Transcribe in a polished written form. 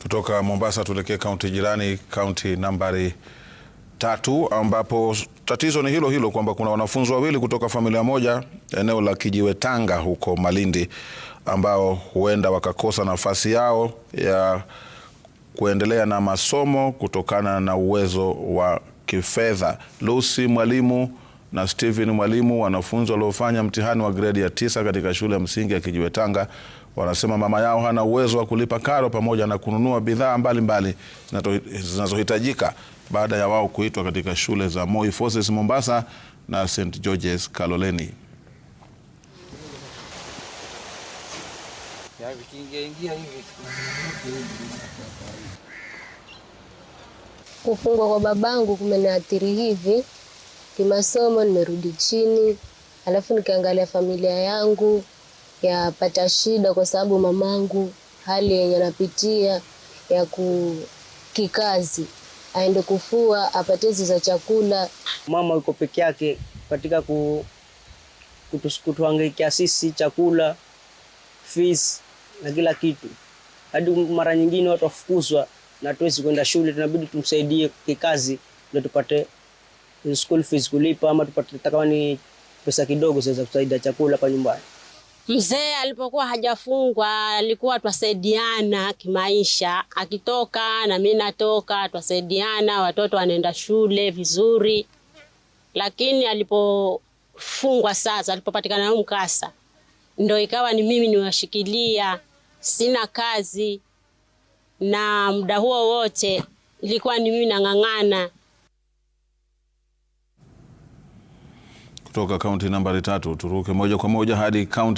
Kutoka Mombasa tuelekee kaunti jirani, kaunti nambari 3, ambapo tatizo ni hilo hilo kwamba kuna wanafunzi wawili kutoka familia moja eneo la Kijiwetanga huko Malindi ambao huenda wakakosa nafasi yao ya kuendelea na masomo kutokana na uwezo wa kifedha. Lucy Mwalimu na Stephen Mwalimu, wanafunzi waliofanya mtihani wa gredi ya 9 katika shule ya msingi ya Kijiwetanga, wanasema mama yao hana uwezo wa kulipa karo pamoja na kununua bidhaa mbalimbali zinazohitajika baada ya wao kuitwa katika shule za Moi Forces Mombasa na St George's Kaloleni. Kufungwa kwa babangu kumeniathiri hivi kimasomo, nimerudi chini, alafu nikiangalia familia yangu yapata shida kwa sababu mamangu hali yenye anapitia ya kikazi, aende kufua apate za chakula. Mama yuko peke yake katika kutuhangaikia sisi chakula, fees na kila kitu. Hadi mara nyingine watu wafukuzwa na tuwezi kwenda shule, tunabidi tumsaidie kikazi ndio tupate school fees kulipa, ama tupate kama ni pesa kidogo sasa kusaidia chakula kwa nyumbani. Mzee alipokuwa hajafungwa alikuwa twasaidiana kimaisha, akitoka na mimi natoka, twasaidiana, watoto wanaenda shule vizuri. Lakini alipofungwa sasa, alipopatikana mkasa, ndio ikawa ni mimi niwashikilia, sina kazi, na muda huo wote ilikuwa ni mimi nang'ang'ana. Kutoka kaunti nambari 3 turuke moja kwa moja hadi kaunti